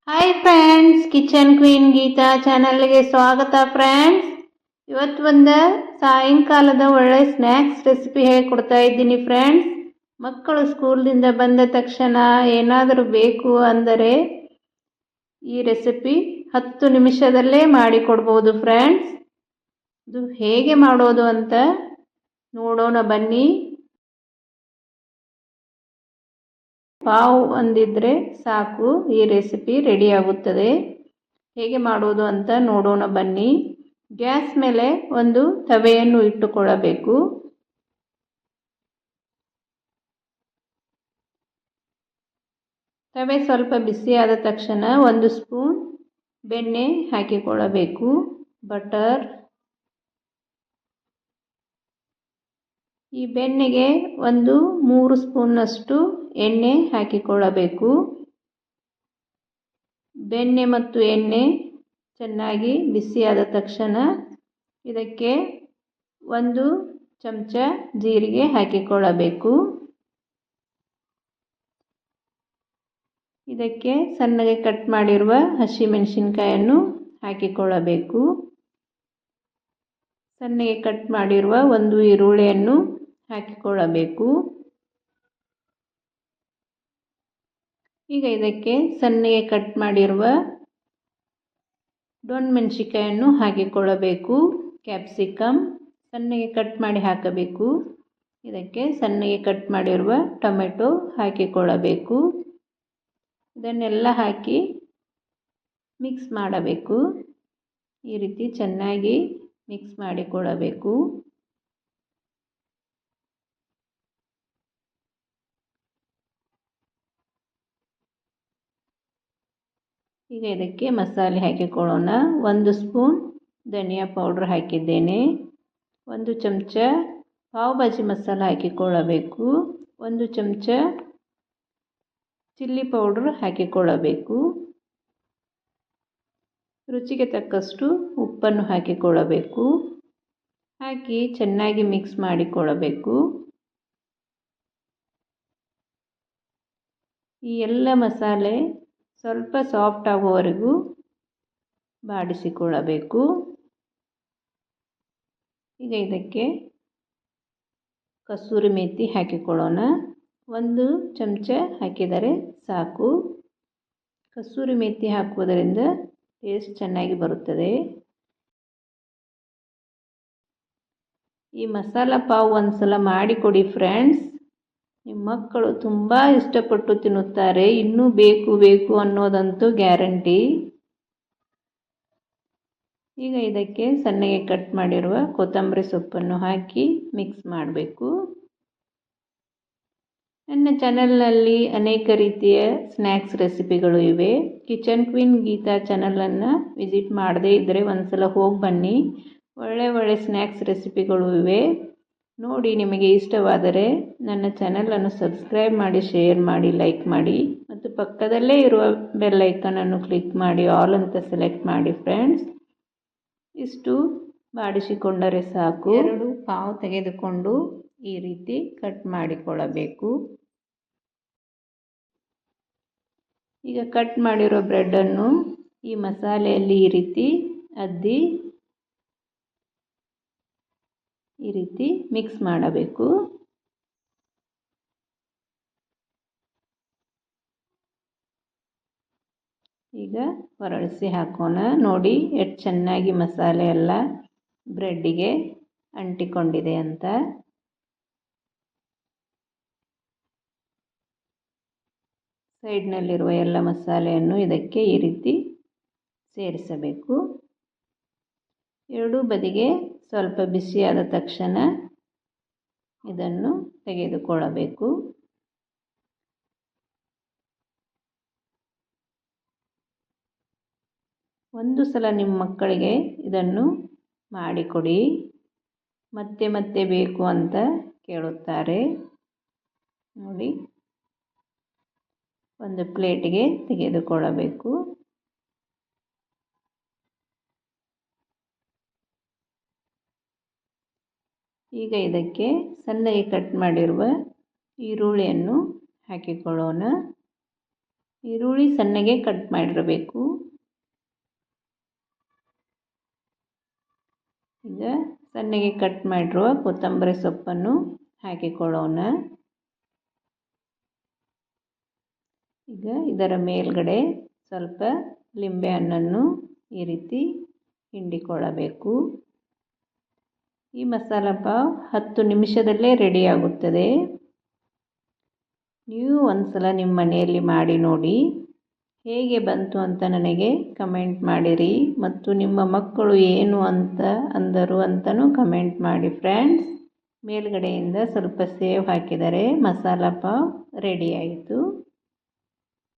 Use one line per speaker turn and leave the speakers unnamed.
Hi friends, kitchen queen Geeta ಚಾನಲ್ಗೆ ಸ್ವಾಗತ friends. ಇವತ್ತು ಒಂದು ಸಾಯಂಕಾಲದ ಒಳ್ಳೆ ಸ್ನ್ಯಾಕ್ಸ್ ರೆಸಿಪಿ ಹೇಳಿಕೊಡ್ತಾ ಇದ್ದೀನಿ ಫ್ರೆಂಡ್ಸ್. ಮಕ್ಕಳು ಸ್ಕೂಲ್ದಿಂದ ಬಂದ ತಕ್ಷಣ ಏನಾದರೂ ಬೇಕು ಅಂದರೆ ಈ ರೆಸಿಪಿ 10 ನಿಮಿಷದಲ್ಲೇ ಮಾಡಿಕೊಡ್ಬೋದು ಫ್ರೆಂಡ್ಸ್. ಇದು ಹೇಗೆ ಮಾಡೋದು ಅಂತ ನೋಡೋಣ ಬನ್ನಿ. ಪಾವು ಒಂದಿದ್ರೆ ಸಾಕು, ಈ ರೆಸಿಪಿ ರೆಡಿ ಆಗುತ್ತದೆ. ಹೇಗೆ ಮಾಡೋದು ಅಂತ ನೋಡೋಣ ಬನ್ನಿ. ಗ್ಯಾಸ್ ಮೇಲೆ ಒಂದು ತವೆಯನ್ನು ಇಟ್ಟುಕೊಳ್ಳಬೇಕು. ತವೆ ಸ್ವಲ್ಪ ಬಿಸಿಯಾದ ತಕ್ಷಣ 1 ಸ್ಪೂನ್ ಬೆಣ್ಣೆ ಹಾಕಿಕೊಳ್ಳಬೇಕು. ಬಟರ್. ಈ ಬೆಣ್ಣೆಗೆ 3 ಸ್ಪೂನ್ನಷ್ಟು ಎಣ್ಣೆ ಹಾಕಿಕೊಳ್ಳಬೇಕು. ಬೆಣ್ಣೆ ಮತ್ತು ಎಣ್ಣೆ ಚೆನ್ನಾಗಿ ಬಿಸಿಯಾದ ತಕ್ಷಣ ಇದಕ್ಕೆ 1 ಚಮಚ ಜೀರಿಗೆ ಹಾಕಿಕೊಳ್ಳಬೇಕು. ಇದಕ್ಕೆ ಸಣ್ಣಗೆ ಕಟ್ ಮಾಡಿರುವ ಹಸಿಮೆಣಸಿನಕಾಯನ್ನು ಹಾಕಿಕೊಳ್ಳಬೇಕು. ಸಣ್ಣಗೆ ಕಟ್ ಮಾಡಿರುವ 1 ಈರುಳ್ಳಿಯನ್ನು ಹಾಕಿಕೊಳ್ಳಬೇಕು. ಈಗ ಇದಕ್ಕೆ ಸಣ್ಣಗೆ ಕಟ್ ಮಾಡಿರುವ ಮೆಣಸಿನಕಾಯನ್ನು ಹಾಕಿಕೊಳ್ಳಬೇಕು. ಕ್ಯಾಪ್ಸಿಕಮ್ ಸಣ್ಣಗೆ ಕಟ್ ಮಾಡಿ ಹಾಕಬೇಕು. ಇದಕ್ಕೆ ಸಣ್ಣಗೆ ಕಟ್ ಮಾಡಿರುವ ಟೊಮೆಟೊ ಹಾಕಿಕೊಳ್ಳಬೇಕು. ಇದನ್ನೆಲ್ಲ ಹಾಕಿ ಮಿಕ್ಸ್ ಮಾಡಬೇಕು. ಈ ರೀತಿ ಚೆನ್ನಾಗಿ ಮಿಕ್ಸ್ ಮಾಡಿಕೊಳ್ಳಬೇಕು. ಈಗ ಇದಕ್ಕೆ ಮಸಾಲೆ ಹಾಕಿಕೊಳ್ಳೋಣ. 1 ಸ್ಪೂನ್ ಧನಿಯಾ ಪೌಡ್ರ್ ಹಾಕಿದ್ದೇನೆ. 1 ಚಮಚ ಪಾವ್ ಭಾಜಿ ಮಸಾಲ ಹಾಕಿಕೊಳ್ಳಬೇಕು. 1 ಚಮಚ ಚಿಲ್ಲಿ ಪೌಡ್ರ್ ಹಾಕಿಕೊಳ್ಳಬೇಕು. ರುಚಿಗೆ ತಕ್ಕಷ್ಟು ಉಪ್ಪನ್ನು ಹಾಕಿಕೊಳ್ಳಬೇಕು. ಹಾಕಿ ಚೆನ್ನಾಗಿ ಮಿಕ್ಸ್ ಮಾಡಿಕೊಳ್ಳಬೇಕು. ಈ ಎಲ್ಲ ಮಸಾಲೆ ಸ್ವಲ್ಪ ಸಾಫ್ಟ್ ಆಗುವವರೆಗೂ ಬಾಡಿಸಿಕೊಳ್ಳಬೇಕು. ಈಗ ಇದಕ್ಕೆ ಕಸೂರಿ ಮೇಥಿ ಹಾಕಿಕೊಳ್ಳೋಣ. 1 ಚಮಚ ಹಾಕಿದರೆ ಸಾಕು. ಕಸೂರಿ ಮೇಥಿ ಹಾಕುವುದರಿಂದ ಟೇಸ್ಟ್ ಚೆನ್ನಾಗಿ ಬರುತ್ತದೆ. ಈ ಮಸಾಲ ಪಾವ್ ಒಂದ್ಸಲ ಮಾಡಿಕೊಡಿ ಫ್ರೆಂಡ್ಸ್. ನಿಮ್ಮ ಮಕ್ಕಳು ತುಂಬ ಇಷ್ಟಪಟ್ಟು ತಿನ್ನುತ್ತಾರೆ. ಇನ್ನೂ ಬೇಕು ಅನ್ನೋದಂತೂ ಗ್ಯಾರಂಟಿ. ಈಗ ಇದಕ್ಕೆ ಸಣ್ಣಗೆ ಕಟ್ ಮಾಡಿರುವ ಕೊತ್ತಂಬರಿ ಸೊಪ್ಪನ್ನು ಹಾಕಿ ಮಿಕ್ಸ್ ಮಾಡಬೇಕು. ನನ್ನ ಚಾನಲ್ನಲ್ಲಿ ಅನೇಕ ರೀತಿಯ ಸ್ನ್ಯಾಕ್ಸ್ ರೆಸಿಪಿಗಳು ಇವೆ. ಕಿಚನ್ ಕ್ವೀನ್ ಗೀತಾ ಚಾನಲನ್ನು ವಿಸಿಟ್ ಮಾಡದೇ ಇದ್ದರೆ ಒಂದ್ಸಲ ಹೋಗಿ ಬನ್ನಿ. ಒಳ್ಳೆ ಸ್ನ್ಯಾಕ್ಸ್ ರೆಸಿಪಿಗಳು ಇವೆ. ನೋಡಿ, ನಿಮಗೆ ಇಷ್ಟವಾದರೆ ನನ್ನ ಚಾನಲನ್ನು ಸಬ್ಸ್ಕ್ರೈಬ್ ಮಾಡಿ, ಶೇರ್ ಮಾಡಿ, ಲೈಕ್ ಮಾಡಿ ಮತ್ತು ಪಕ್ಕದಲ್ಲೇ ಇರುವ ಬೆಲ್ ಐಕನನ್ನು ಕ್ಲಿಕ್ ಮಾಡಿ ಆಲ್ ಅಂತ ಸೆಲೆಕ್ಟ್ ಮಾಡಿ ಫ್ರೆಂಡ್ಸ್. ಇಷ್ಟು ಬಾಡಿಸಿಕೊಂಡರೆ ಸಾಕು. 2 ಪಾವ್ ತೆಗೆದುಕೊಂಡು ಈ ರೀತಿ ಕಟ್ ಮಾಡಿಕೊಳ್ಳಬೇಕು. ಈಗ ಕಟ್ ಮಾಡಿರೋ ಬ್ರೆಡ್ಡನ್ನು ಈ ಮಸಾಲೆಯಲ್ಲಿ ಈ ರೀತಿ ಅದ್ದಿ ಈ ರೀತಿ ಮಿಕ್ಸ್ ಮಾಡಬೇಕು. ಈಗ ಹೊರಳಿಸಿ ಹಾಕೋಣ. ನೋಡಿ ಎಷ್ಟು ಚೆನ್ನಾಗಿ ಮಸಾಲೆ ಎಲ್ಲ ಬ್ರೆಡ್ಡಿಗೆ ಅಂಟಿಕೊಂಡಿದೆ ಅಂತ. ಸೈಡ್ನಲ್ಲಿರುವ ಎಲ್ಲ ಮಸಾಲೆಯನ್ನು ಇದಕ್ಕೆ ಈ ರೀತಿ ಸೇರಿಸಬೇಕು. ಎರಡೂ ಬದಿಗೆ ಸ್ವಲ್ಪ ಬಿಸಿಯಾದ ತಕ್ಷಣ ಇದನ್ನು ತೆಗೆದುಕೊಳ್ಳಬೇಕು. ಒಂದು ಸಲ ನಿಮ್ಮ ಮಕ್ಕಳಿಗೆ ಇದನ್ನು ಮಾಡಿಕೊಡಿ, ಮತ್ತೆ ಬೇಕು ಅಂತ ಕೇಳುತ್ತಾರೆ. ನೋಡಿ, ಒಂದು ಪ್ಲೇಟಿಗೆ ತೆಗೆದುಕೊಳ್ಳಬೇಕು. ಈಗ ಇದಕ್ಕೆ ಸಣ್ಣಗೆ ಕಟ್ ಮಾಡಿರುವ ಈರುಳ್ಳಿಯನ್ನು ಹಾಕಿಕೊಳ್ಳೋಣ. ಈರುಳ್ಳಿ ಸಣ್ಣಗೆ ಕಟ್ ಮಾಡಿರಬೇಕು. ಈಗ ಸಣ್ಣಗೆ ಕಟ್ ಮಾಡಿರುವ ಕೊತ್ತಂಬರಿ ಸೊಪ್ಪನ್ನು ಹಾಕಿಕೊಳ್ಳೋಣ. ಈಗ ಇದರ ಮೇಲ್ಗಡೆ ಸ್ವಲ್ಪ ಲಿಂಬೆ ಹಣ್ಣನ್ನು ಈ ರೀತಿ ಹಿಂಡಿಕೊಳ್ಳಬೇಕು. ಈ ಮಸಾಲ ಪಾವ್ 10 ನಿಮಿಷದಲ್ಲೇ ರೆಡಿಯಾಗುತ್ತದೆ. ನೀವು ಒಂದ್ಸಲ ನಿಮ್ಮ ಮನೆಯಲ್ಲಿ ಮಾಡಿ ನೋಡಿ, ಹೇಗೆ ಬಂತು ಅಂತ ನನಗೆ ಕಮೆಂಟ್ ಮಾಡಿರಿ ಮತ್ತು ನಿಮ್ಮ ಮಕ್ಕಳು ಏನು ಅಂತ ಅಂದರು ಅಂತಲೂ ಕಮೆಂಟ್ ಮಾಡಿ ಫ್ರೆಂಡ್ಸ್. ಮೇಲ್ಗಡೆಯಿಂದ ಸ್ವಲ್ಪ ಸೇವ್ ಹಾಕಿದರೆ ಮಸಾಲ ಪಾವ್ ರೆಡಿ ಆಯಿತು.